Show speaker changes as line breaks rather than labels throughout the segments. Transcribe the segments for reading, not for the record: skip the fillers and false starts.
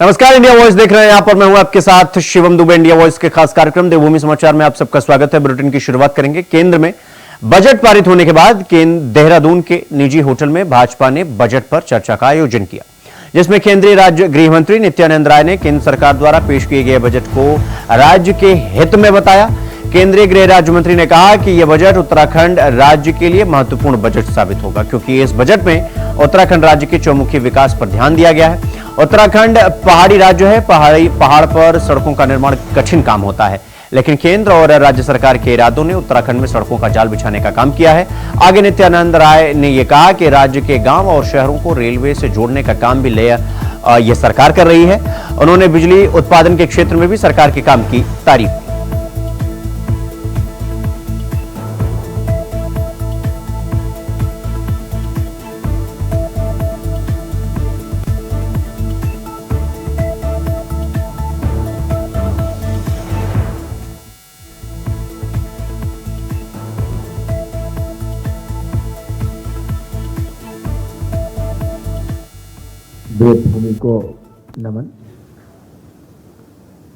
नमस्कार, India voice देख रहे हैं। यहां पर मैं हूं आपके साथ शिवम दुबे। इंडिया वॉइस के खास कार्यक्रम देवभूमि समाचार में आप सबका स्वागत है। बुलेटिन की शुरुआत करेंगे। केंद्र में बजट पारित होने के बाद देहरादून के निजी होटल में भाजपा ने बजट पर चर्चा का आयोजन किया, जिसमें केंद्रीय राज्य गृह मंत्री नित्यानंद राय ने केंद्र सरकार द्वारा पेश किए गए बजट को राज्य के हित में बताया। केंद्रीय गृह राज्य मंत्री ने कहा कि यह बजट उत्तराखंड राज्य के लिए महत्वपूर्ण बजट साबित होगा, क्योंकि इस बजट में उत्तराखंड राज्य के चौमुखी विकास पर ध्यान दिया गया है। उत्तराखंड पहाड़ी राज्य है। पहाड़ पर सड़कों का निर्माण कठिन काम होता है, लेकिन केंद्र और राज्य सरकार के इरादों ने उत्तराखंड में सड़कों का जाल बिछाने का काम किया है। आगे नित्यानंद राय ने यह कहा कि राज्य के गांव और शहरों को रेलवे से जोड़ने का काम भी यह सरकार कर रही है। उन्होंने बिजली उत्पादन के क्षेत्र में भी सरकार के काम की तारीफ की।
देवभूमि को नमन।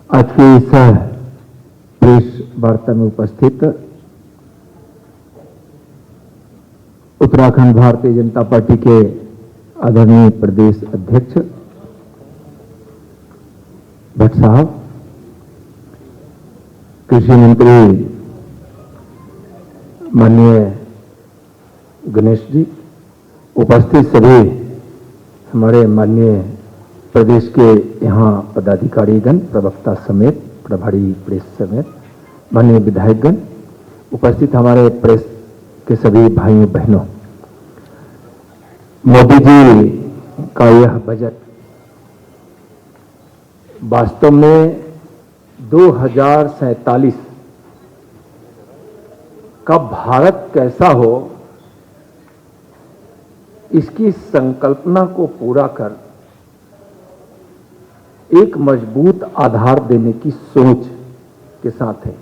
आज की इस प्रेस वार्ता में उपस्थित उत्तराखंड भारतीय जनता पार्टी के आदरणीय प्रदेश अध्यक्ष भट्ट साहब, कृषि मंत्री माननीय गणेश जी, उपस्थित सभी हमारे माननीय प्रदेश के यहाँ पदाधिकारीगण, प्रवक्ता समेत, प्रभारी प्रेस समेत, माननीय विधायकगण, उपस्थित हमारे प्रेस के सभी भाइयों बहनों, मोदी जी का यह बजट वास्तव में 2047 का भारत कैसा हो, इसकी संकल्पना को पूरा कर एक मजबूत आधार देने की सोच के साथ है।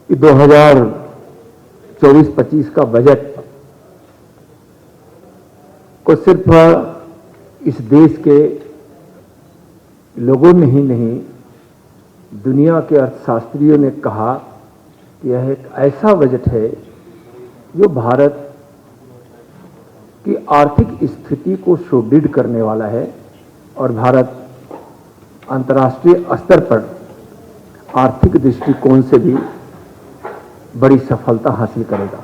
2024-25 का बजट को सिर्फ इस देश के लोगों ने ही नहीं, दुनिया के अर्थशास्त्रियों ने कहा कि यह एक ऐसा बजट है जो भारत की आर्थिक स्थिति को सुदृढ़ करने वाला है और भारत अंतर्राष्ट्रीय स्तर पर आर्थिक दृष्टिकोण से भी बड़ी सफलता हासिल करेगा।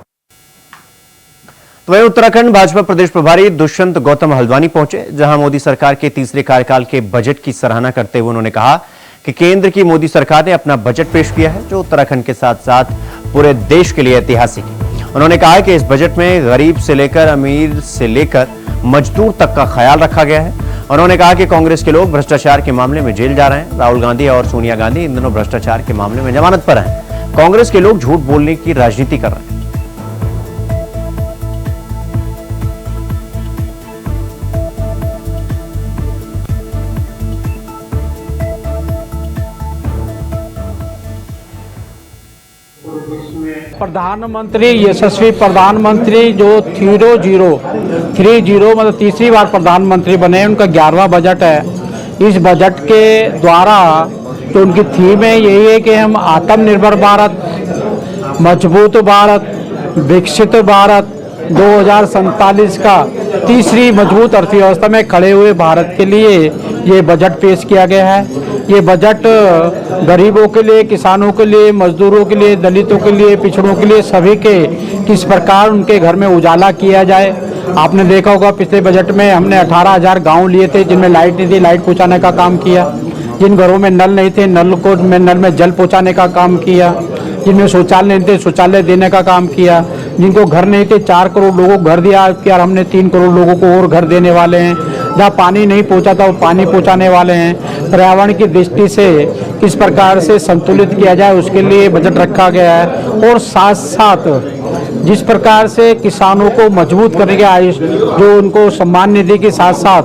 तो वहीं उत्तराखंड भाजपा प्रदेश प्रभारी दुष्यंत गौतम हल्द्वानी पहुंचे, जहां मोदी सरकार के तीसरे कार्यकाल के बजट की सराहना करते हुए उन्होंने कहा कि केंद्र की मोदी सरकार ने अपना बजट पेश किया है, जो उत्तराखंड के साथ साथ पूरे देश के लिए ऐतिहासिक है। उन्होंने कहा कि इस बजट में गरीब से लेकर अमीर से लेकर मजदूर तक का ख्याल रखा गया है। उन्होंने कहा कि कांग्रेस के लोग भ्रष्टाचार के मामले में जेल जा रहे हैं। राहुल गांधी और सोनिया गांधी इन दिनों भ्रष्टाचार के मामले में जमानत पर हैं। कांग्रेस के लोग झूठ बोलने की राजनीति कर रहे हैं।
प्रधानमंत्री, यशस्वी प्रधानमंत्री जो 30 मतलब तीसरी बार प्रधानमंत्री बने, उनका 11वां बजट है। इस बजट के द्वारा जो उनकी थीम है यही है कि हम आत्मनिर्भर भारत, मजबूत भारत, विकसित भारत 2047 का तीसरी मजबूत अर्थव्यवस्था में खड़े हुए भारत के लिए ये बजट पेश किया गया है। ये बजट गरीबों के लिए, किसानों के लिए, मजदूरों के लिए, दलितों के लिए, पिछड़ों के लिए, सभी के किस प्रकार उनके घर में उजाला किया जाए। आपने देखा होगा पिछले बजट में हमने 18,000 गांव लिए थे जिनमें लाइट नहीं थी, लाइट पहुंचाने का काम किया। जिन घरों में नल नहीं थे, नल में जल पहुंचाने का काम किया। जिनमें शौचालय नहीं थे, शौचालय देने का काम किया। जिनको घर नहीं थे, 4 करोड़ लोगों को घर दिया कि यार हमने 3 करोड़ लोगों को और घर देने वाले हैं। जहाँ पानी नहीं पहुंचा था वो पानी पहुंचाने वाले हैं। पर्यावरण की दृष्टि से किस प्रकार से संतुलित किया जाए उसके लिए बजट रखा गया है। और साथ साथ जिस प्रकार से किसानों को मजबूत करने के आयुष जो उनको सम्मान निधि के साथ साथ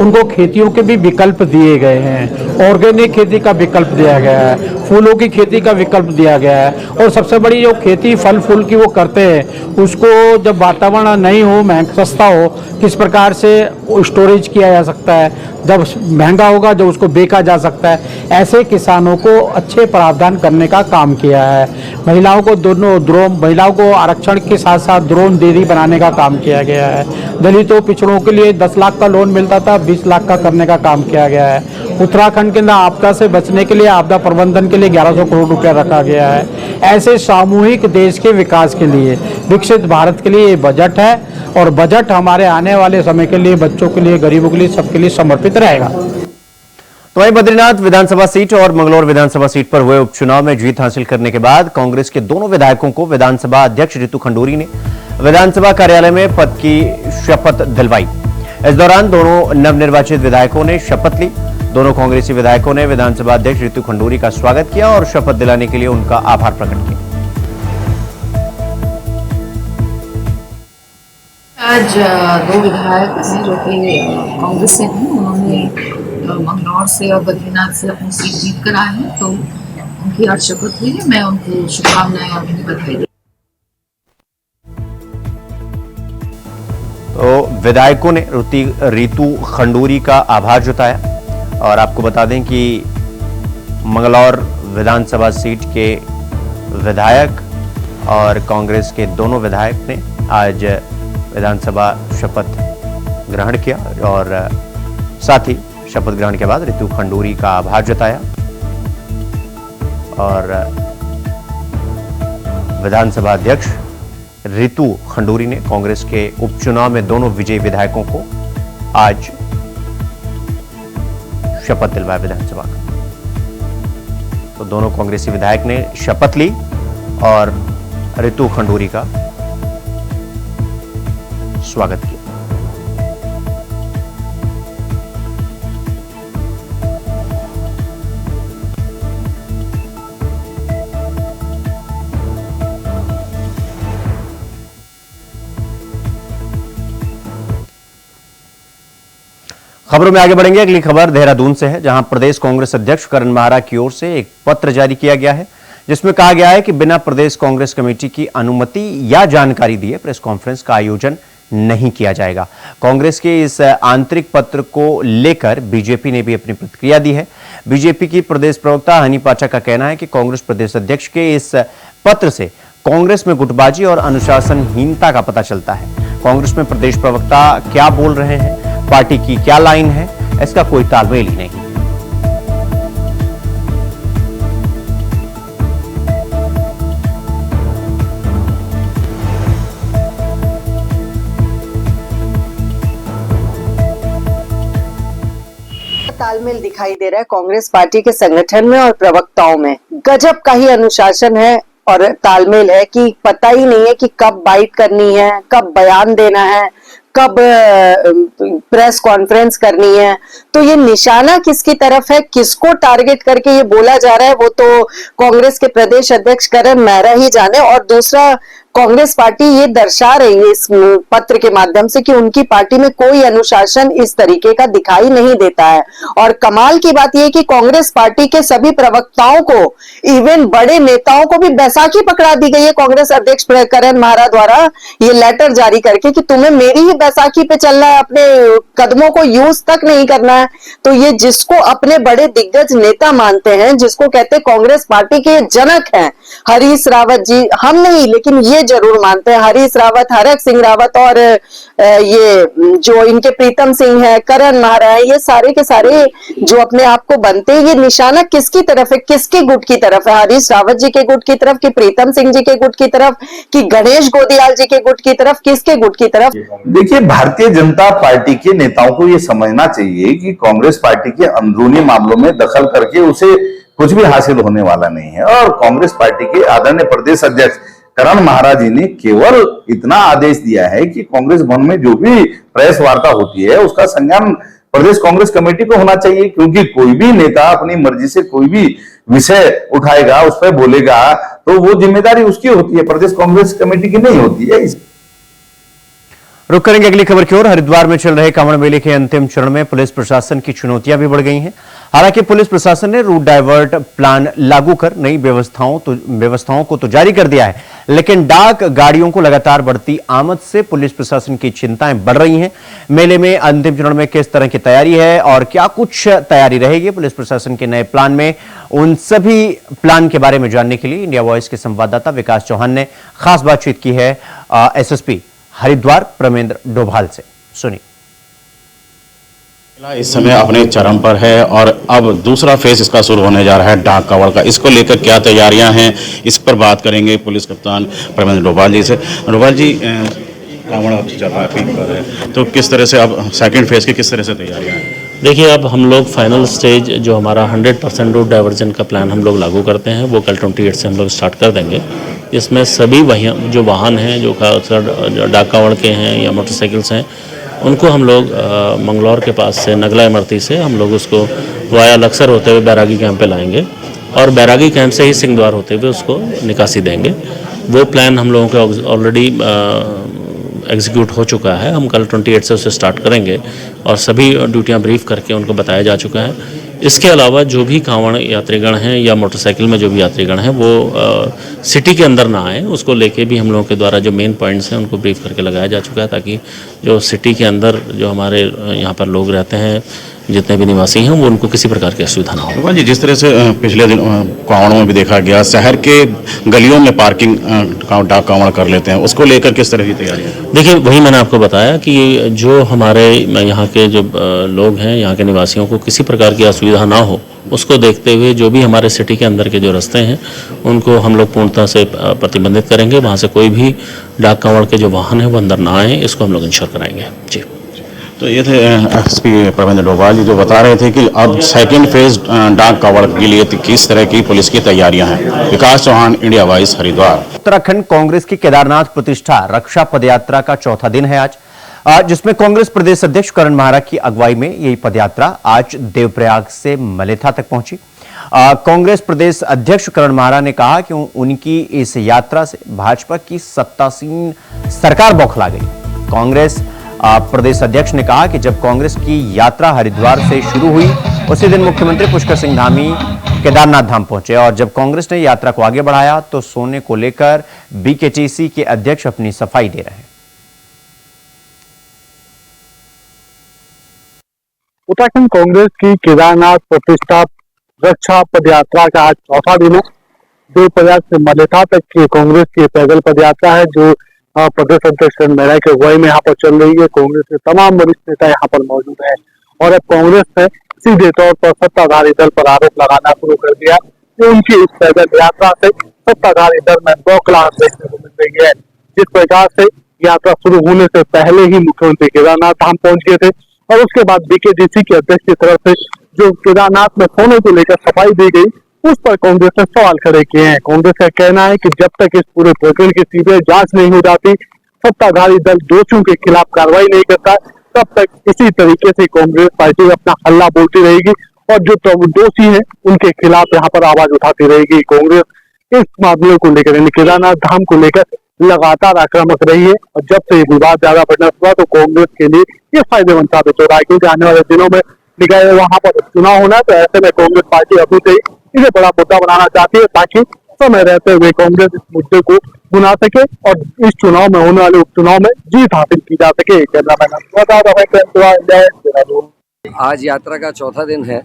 उनको खेतियों के भी विकल्प दिए गए हैं। ऑर्गेनिक खेती का विकल्प दिया गया है, फूलों की खेती का विकल्प दिया गया है। और सबसे बड़ी जो खेती फल फूल की वो करते हैं उसको जब वातावरण नहीं हो, महंगा सस्ता हो, किस प्रकार से स्टोरेज किया जा सकता है। जब महंगा होगा जब उसको बेचा जा सकता है, ऐसे किसानों को अच्छे प्रावधान करने का काम किया है। महिलाओं को महिलाओं को आरक्षण के साथ साथ ड्रोन दीदी बनाने का काम किया गया है। दलितों पिछड़ों के लिए 10 लाख का लोन मिलता था, 20 लाख का करने का काम किया गया है। उत्तराखंड के अंदर आपदा से बचने के लिए, आपदा प्रबंधन के लिए 1100 करोड़ रुपया रखा गया है। ऐसे सामूहिक देश के विकास के लिए, विकसित भारत के लिए ये बजट है, और बजट हमारे आने वाले समय के लिए, बच्चों के लिए, गरीबों के लिए, सबके लिए समर्पित रहेगा।
तो वहीं बद्रीनाथ विधानसभा सीट और मंगलौर विधानसभा सीट पर हुए उपचुनाव में जीत हासिल करने के बाद कांग्रेस के दोनों विधायकों को विधानसभा अध्यक्ष रितु खंडूरी ने विधानसभा कार्यालय में पद की शपथ दिलवाई। इस दौरान दोनों नवनिर्वाचित विधायकों ने शपथ ली। दोनों कांग्रेसी विधायकों ने विधानसभा अध्यक्ष रितु खंडूरी का स्वागत किया और शपथ दिलाने के लिए उनका आभार प्रकट किया।
आज दो विधायक हैं जो कि कांग्रेस से हैं, उन्होंने मंगलौर से और बद्रीनाथ से अपनी सीट जीत कर आए हैं, तो उनकी आज शपथ हुई है। मैं उनको शुभकामनाएं और उन्हें बधाई देती हूं।
तो विधायकों ने रितु खंडूरी का आभार जताया। और आपको बता दें कि मंगलौर विधानसभा सीट के विधायक और कांग्रेस के दोनों विधायक ने आज विधानसभा शपथ ग्रहण किया और साथ ही शपथ ग्रहण के बाद रितु खंडूरी का आभार जताया। और विधानसभा अध्यक्ष रितु खंडूरी ने कांग्रेस के उपचुनाव में दोनों विजयी विधायकों को आज शपथ दिलवाया विधानसभा का। तो दोनों कांग्रेसी विधायक ने शपथ ली और रितु खंडूरी का स्वागत किया। खबरों में आगे बढ़ेंगे। अगली खबर देहरादून से है, जहां प्रदेश कांग्रेस अध्यक्ष करण माहरा की ओर से एक पत्र जारी किया गया है, जिसमें कहा गया है कि बिना प्रदेश कांग्रेस कमेटी की अनुमति या जानकारी दिए प्रेस कॉन्फ्रेंस का आयोजन नहीं किया जाएगा। कांग्रेस के इस आंतरिक पत्र को लेकर बीजेपी ने भी अपनी प्रतिक्रिया दी है। बीजेपी की प्रदेश प्रवक्ता हनी पाठक का कहना है कि कांग्रेस प्रदेश अध्यक्ष के इस पत्र से कांग्रेस में गुटबाजी और अनुशासनहीनता का पता चलता है। कांग्रेस में प्रदेश प्रवक्ता क्या बोल रहे हैं, पार्टी की क्या लाइन है, इसका कोई तालमेल ही नहीं।
तालमेल दिखाई दे रहा है कांग्रेस पार्टी के संगठन में और प्रवक्ताओं में। गजब का ही अनुशासन है और तालमेल है कि पता ही नहीं है कि कब बाइट करनी है, कब बयान देना है, कब प्रेस कॉन्फ्रेंस करनी है। तो ये निशाना किसकी तरफ है, किसको टारगेट करके ये बोला जा रहा है, वो तो कांग्रेस के प्रदेश अध्यक्ष करण माहरा ही जाने। और दूसरा, कांग्रेस पार्टी ये दर्शा रही है इस पत्र के माध्यम से कि उनकी पार्टी में कोई अनुशासन इस तरीके का दिखाई नहीं देता है। और कमाल की बात यह कि कांग्रेस पार्टी के सभी प्रवक्ताओं को, इवन बड़े नेताओं को भी बैसाखी पकड़ा दी गई है कांग्रेस अध्यक्ष करण माहरा द्वारा ये लेटर जारी करके कि तुम्हें मेरी ही बैसाखी पे चलना है, अपने कदमों को यूज तक नहीं करना है। तो ये जिसको अपने बड़े दिग्गज नेता मानते हैं, जिसको कहते कांग्रेस पार्टी के जनक हैं हरीश रावत जी, हम नहीं लेकिन ये जरूर मानते हैं, हरीश रावत, हरक सिंह रावत और ये जो इनके प्रीतम सिंह है, करण माहरा है, ये सारे के सारे जो अपने आप को बनते हैं, ये निशाना किसकी तरफ है, किसके गुट की तरफ है, हरीश रावत जी के गुट की तरफ कि प्रीतम सिंह जी के गुट की तरफ कि गणेश गोदियाल जी के गुट की तरफ, किसके गुट की तरफ?
देखिए, भारतीय जनता पार्टी के नेताओं को ये समझना चाहिए कि कांग्रेस पार्टी के अंदरूनी मामलों में दखल करके उसे कुछ भी हासिल होने वाला नहीं है। और कांग्रेस पार्टी के आदरणीय प्रदेश अध्यक्ष करण माहरा जी ने केवल इतना आदेश दिया है कि कांग्रेस भवन में जो भी प्रेस वार्ता होती है उसका संज्ञान प्रदेश कांग्रेस कमेटी को होना चाहिए, क्योंकि कोई भी नेता अपनी मर्जी से कोई भी विषय उठाएगा, उस पर बोलेगा, तो वो जिम्मेदारी उसकी होती है, प्रदेश कांग्रेस कमेटी की नहीं होती है।
रुक करेंगे अगली खबर की ओर। हरिद्वार में चल रहे कांवड़ मेले के अंतिम चरण में पुलिस प्रशासन की चुनौतियां भी बढ़ गई हैं। हालांकि पुलिस प्रशासन ने रूट डाइवर्ट प्लान लागू कर नई व्यवस्थाओं को तो जारी कर दिया है, लेकिन डाक गाड़ियों को लगातार बढ़ती आमद से पुलिस प्रशासन की चिंताएं बढ़ रही हैं। मेले में अंतिम चरण में किस तरह की तैयारी है और क्या कुछ तैयारी रहेगी पुलिस प्रशासन के नए प्लान में, उन सभी प्लान के बारे में जानने के लिए इंडिया वॉइस के संवाददाता विकास चौहान ने खास बातचीत की है एसएसपी हरिद्वार प्रमेंद्र डोभाल से। सुनिए।
इस समय अपने चरम पर है और अब दूसरा फेज इसका शुरू होने जा रहा है डाक कावड़ का। इसको लेकर क्या तैयारियां हैं, इस पर बात करेंगे पुलिस कप्तान प्रमेंद्र डोभाल जी से। डोभाल जी, कावड़ अब चल रहा है, पीक पर है, तो किस तरह से अब सेकंड फेज की किस तरह से तैयारियां हैं?
देखिए, अब हम लोग फाइनल स्टेज जो हमारा 100% रूट डाइवर्जन का प्लान हम लोग लागू करते हैं, वो कल 28 से हम लोग स्टार्ट कर देंगे। इसमें सभी जो वाहन हैं जो डाक कावड़ के हैं या मोटरसाइकिल्स हैं, उनको हम लोग मंगलौर के पास से नगला इमरती से हम लोग उसको वाया लक्सर होते हुए बैरागी कैंप पे लाएंगे और बैरागी कैंप से ही सिंहद्वार होते हुए उसको निकासी देंगे। वो प्लान हम लोगों का ऑलरेडी एग्जीक्यूट हो चुका है। हम कल 28 से उसे स्टार्ट करेंगे और सभी ड्यूटियां ब्रीफ करके उनको बताया जा चुका है। इसके अलावा जो भी कांवड़ यात्रीगण हैं या मोटरसाइकिल में जो भी यात्रीगण हैं वो सिटी के अंदर ना आए, उसको लेके भी हम लोगों के द्वारा जो मेन पॉइंट्स हैं उनको ब्रीफ करके लगाया जा चुका है, ताकि जो सिटी के अंदर जो हमारे यहाँ पर लोग रहते हैं, जितने भी निवासी हैं, वो उनको किसी प्रकार की असुविधा ना हो।
जी, जिस तरह से पिछले दिन कांवड़ों में भी देखा गया, शहर के गलियों में पार्किंग डाक कांवड़ कर लेते हैं, उसको लेकर किस तरह की तैयारी है?
देखिए, वही मैंने आपको बताया कि जो हमारे यहाँ के जो लोग हैं, यहाँ के निवासियों को किसी प्रकार की असुविधा ना हो, उसको देखते हुए जो भी हमारे सिटी के अंदर के जो रास्ते हैं उनको हम लोग पूर्णतः से प्रतिबंधित करेंगे। वहाँ से कोई भी डाक कांवड़ के जो वाहन है वो अंदर ना आए, इसको हम लोग इंश्योर कराएंगे। जी,
तो ये थे एसपी प्रमेंद्र डोभाल जी जो बता रहे थे कि अब सेकंड फेज डाक कावड़ के लिए किस तरह की पुलिस की तैयारियां हैं। विकास चौहान, इंडिया वॉइस, हरिद्वार।
उत्तराखंड कांग्रेस की केदारनाथ प्रतिष्ठा रक्षा पदयात्रा का चौथा दिन है आज, जिसमें कांग्रेस प्रदेश अध्यक्ष करण महारा की अगुवाई में यही पदयात्रा आज देवप्रयाग से मलेथा तक पहुंची। कांग्रेस प्रदेश अध्यक्ष करण महारा ने कहा कि उनकी इस यात्रा से भाजपा की सत्तासीन सरकार बौखला गई। कांग्रेस प्रदेश अध्यक्ष ने कहा कि जब कांग्रेस की यात्रा हरिद्वार से शुरू हुई, उसी दिन मुख्यमंत्री पुष्कर सिंह धामी केदारनाथ धाम पहुंचे और जब कांग्रेस ने यात्रा को आगे बढ़ाया तो सोने को लेकर बीकेटीसी के अध्यक्ष अपनी सफाई दे रहे हैं।
उत्तराखंड कांग्रेस की केदारनाथ प्रतिष्ठा रक्षा पदयात्रा का आज चौथा दिन है। देवप्रयाग से मलेथा तक की कांग्रेस की पैदल पदयात्रा है जो प्रदेश अध्यक्ष करण महारा की अगुवाई में यहाँ पर चल रही है। कांग्रेस के तमाम वरिष्ठ नेता यहाँ पर मौजूद है और अब कांग्रेस ने सीधे तौर पर सत्ताधारी दल पर आरोप लगाना शुरू कर दिया कि उनकी इस पैदल यात्रा से सत्ताधारी दल में बौखलाहट देखने को मिल रही है। जिस प्रकार से यात्रा शुरू होने से पहले ही मुख्यमंत्री केदारनाथ धाम पहुंच गए थे और उसके बाद बीकेटीसी के अध्यक्ष की तरफ से जो केदारनाथ में सोने को लेकर सफाई दी गई, उस पर कांग्रेस ने सवाल खड़े किए हैं। कांग्रेस का कहना है कि जब तक इस पूरे प्रकरण की सीबीआई जांच नहीं हो जाती, सत्ताधारी दल दोषियों के खिलाफ कार्रवाई नहीं करता, तब तक इसी तरीके से कांग्रेस पार्टी अपना हल्ला बोलती रहेगी और जो दोषी हैं उनके खिलाफ यहाँ पर आवाज उठाती रहेगी। कांग्रेस इस मामले को लेकर यानी केदारनाथ धाम को लेकर लगातार आक्रामक रही है और जब से विवाद ज्यादा बढ़ना हुआ तो कांग्रेस के लिए ये फायदेमंद साबित हो रहा है, क्योंकि आने वाले दिनों में निकाय वहां पर चुनाव होना है। तो ऐसे में कांग्रेस पार्टी अभी से इसे बड़ा मुद्दा बनाना चाहती है ताकि समय रहते हुए कांग्रेस इस मुद्दे को बुना सके और इस चुनाव में होने वाले उपचुनाव में जीत हासिल की जा सके।
आज यात्रा का चौथा दिन है।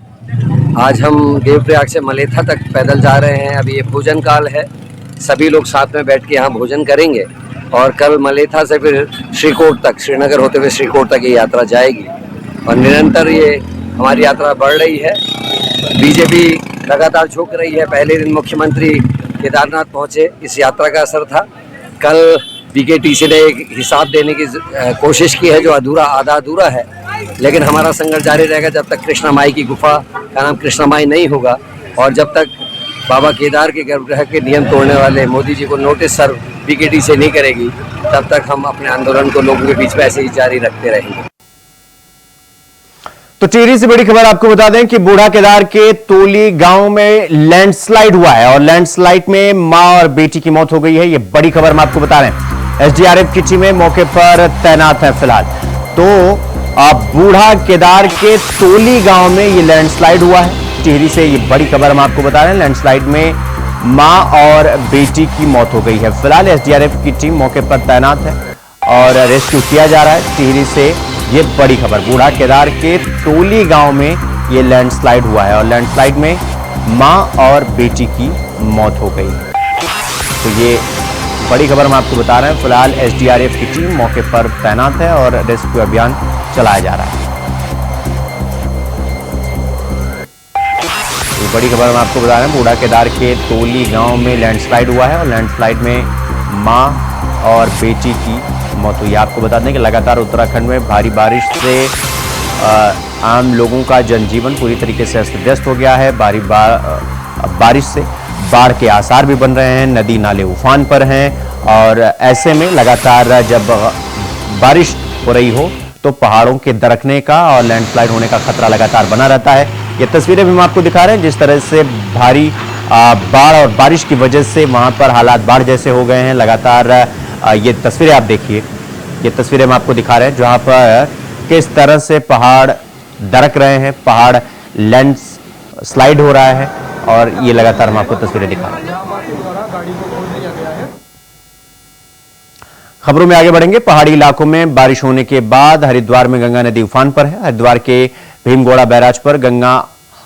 आज हम देवप्रयाग से मलेथा तक पैदल जा रहे हैं। अभी ये भोजन काल है, सभी लोग साथ में बैठ के यहाँ भोजन करेंगे और कल मलेथा से फिर श्रीकोट तक, श्रीनगर होते हुए श्रीकोट तक ये यात्रा जाएगी और निरंतर ये हमारी यात्रा बढ़ रही है। बीजेपी लगातार झुक रही है। पहले दिन मुख्यमंत्री केदारनाथ पहुंचे, इस यात्रा का असर था। कल बीकेटीसी ने एक हिसाब देने की कोशिश की है जो आधा अधूरा है, लेकिन हमारा संघर्ष जारी रहेगा जब तक कृष्णा माई की गुफा का नाम कृष्णा माई नहीं होगा और जब तक बाबा केदार के गर्भगृह के नियम तोड़ने वाले मोदी जी को नोटिस सर्व बीकेटीसी नहीं करेगी, तब तक हम अपने आंदोलन को लोगों के बीच में ऐसे ही जारी रखते रहेंगे।
तो टिहरी से बड़ी खबर आपको बता दें कि बूढ़ा केदार के तोली गांव में लैंडस्लाइड हुआ है और लैंडस्लाइड में मां और बेटी की मौत हो गई है। ये बड़ी खबर हम आपको बता रहे हैं। एसडीआरएफ की टीमें मौके पर तैनात है फिलहाल। तो बूढ़ा केदार के तोली गांव में ये लैंडस्लाइड हुआ है। टिहरी से ये बड़ी खबर हम आपको बता रहे हैं। लैंडस्लाइड में मां और बेटी की मौत हो गई है। फिलहाल एसडीआरएफ की टीम मौके पर तैनात है और रेस्क्यू किया जा रहा है। टिहरी से ये बड़ी खबर, बूढ़ा केदार के तोली गांव में ये लैंडस्लाइड हुआ है और लैंडस्लाइड में मां और बेटी की मौत हो गई। तो ये बड़ी खबर हम आपको बता रहे हैं। फिलहाल एसडीआरएफ की टीम मौके पर तैनात है और रेस्क्यू अभियान चलाया जा रहा है। ये बड़ी खबर हम आपको बता रहे हैं। बूढ़ा केदार के तोली गांव में लैंडस्लाइड हुआ है और लैंडस्लाइड में मां और बेटी की मौत हुई। आपको बता दें कि लगातार उत्तराखंड में भारी बारिश से आम लोगों का जनजीवन पूरी तरीके से अस्त व्यस्त हो गया है। बारिश से बाढ़ के आसार भी बन रहे हैं, नदी नाले उफान पर हैं और ऐसे में लगातार जब बारिश हो रही हो तो पहाड़ों के दरकने का और लैंडस्लाइड होने का खतरा लगातार बना रहता है। ये तस्वीरें भी हम आपको दिखा रहे हैं जिस तरह से भारी बाढ़ और बारिश की वजह से वहां पर हालात बाढ़ जैसे हो गए हैं। लगातार ये तस्वीरें आप देखिए, ये तस्वीरें हम आपको दिखा रहे हैं जहां पर किस तरह से पहाड़ दरक रहे हैं, पहाड़ लैंडस्लाइड हो रहा है और ये लगातार हम आपको तस्वीरें दिखा रहे हैं। खबरों में आगे बढ़ेंगे। पहाड़ी इलाकों में बारिश होने के बाद हरिद्वार में गंगा नदी उफान पर है। हरिद्वार के भीमगोड़ा बैराज पर गंगा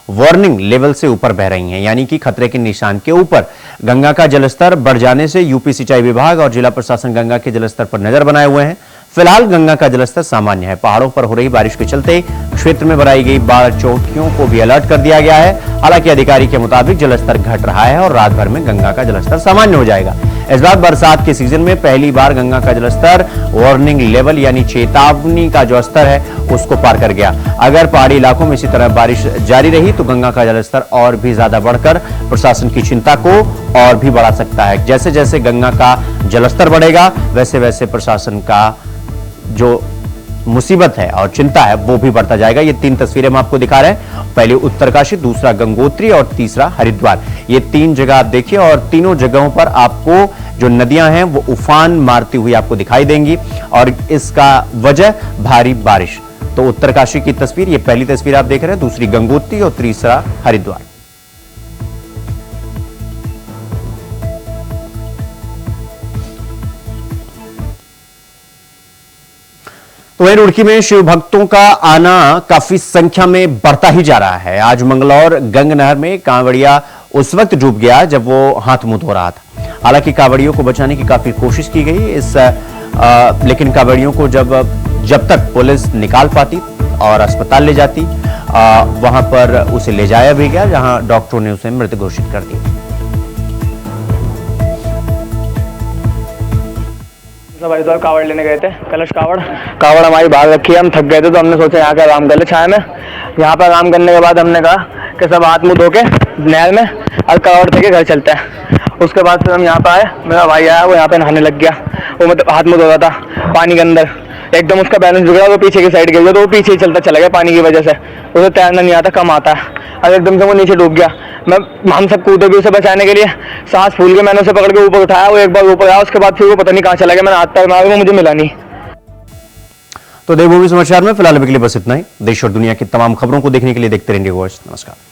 वार्निंग लेवल से ऊपर बह रही हैं, यानी कि खतरे के निशान के ऊपर। गंगा का जलस्तर बढ़ जाने से यूपी सिंचाई विभाग और जिला प्रशासन गंगा के जलस्तर पर नजर बनाए हुए हैं। फिलहाल गंगा का जलस्तर सामान्य है। पहाड़ों पर हो रही बारिश के चलते क्षेत्र में बनाई गई बाढ़ चौकियों को भी अलर्ट कर दिया गया है। हालांकि अधिकारी के मुताबिक जलस्तर घट रहा है और रात भर में गंगा का जलस्तर सामान्य हो जाएगा। इस बार बरसात के सीजन में पहली बार गंगा का जलस्तर वार्निंग लेवल यानी चेतावनी का जो स्तर है उसको पार कर गया। अगर पहाड़ी इलाकों में इसी तरह बारिश जारी रही तो गंगा का जलस्तर और भी ज्यादा बढ़कर प्रशासन की चिंता को और भी बढ़ा सकता है। जैसे जैसे गंगा का जलस्तर बढ़ेगा वैसे वैसे प्रशासन का जो मुसीबत है और चिंता है वो भी बढ़ता जाएगा। ये तीन तस्वीरें हम आपको दिखा रहे हैं। पहले उत्तरकाशी, दूसरा गंगोत्री और तीसरा हरिद्वार। ये तीन जगह आप देखिए और तीनों जगहों पर आपको जो नदियां हैं वो उफान मारती हुई आपको दिखाई देंगी और इसका वजह भारी बारिश। तो उत्तरकाशी की तस्वीर, ये पहली तस्वीर आप देख रहे हैं, दूसरी गंगोत्री और तीसरा हरिद्वार। तो वहीं रुड़की में शिव भक्तों का आना काफी संख्या में बढ़ता ही जा रहा है। आज मंगलौर गंग नहर में कांवड़िया उस वक्त डूब गया जब वो हाथ मुंह धो रहा था। हालांकि कांवड़ियों को बचाने की काफी कोशिश की गई लेकिन कांवड़ियों को जब तक पुलिस निकाल पाती और अस्पताल ले जाती वहां पर उसे ले जाया भी गया, जहां डॉक्टरों ने उसे मृत घोषित कर दिया।
सब हरिद्वार कावड़ लेने गए थे, कलश कावड़ हमारी बाहर रखी है। हम थक गए थे तो हमने सोचा यहाँ का आराम कर ले छाया में। यहाँ पर आराम करने के बाद हमने कहा कि सब हाथ मुंह धो के नहर में और कावड़ लेके घर चलते हैं। उसके बाद फिर हम यहाँ पे आए, मेरा भाई आया, वो यहाँ पे नहाने लग गया। वो मतलब हाथ मुंह धो रहा था पानी के अंदर, एकदम उसका बैलेंस बिगड़ा, वो पीछे की साइड गिर गया तो वो पीछे ही चलता चला गया पानी की वजह से। उसे तैरना नहीं आता, कम आता है और एकदम से वो नीचे डूब गया। हम सब कूदे भी उसे बचाने के लिए, सांस फूल के मैंने उसे पकड़ के ऊपर उठाया। वो एक बार ऊपर आया, उसके बाद फिर वो पता नहीं कहाँ चला गया। मैंने हाथ पैर मारा, वो मुझे मिला नहीं।
तो देवभूमि समाचार में फिलहाल अभी के लिए बस इतना ही। देश और दुनिया की तमाम खबरों को देखने के लिए देखते रहिए इंडिया वॉइस। नमस्कार।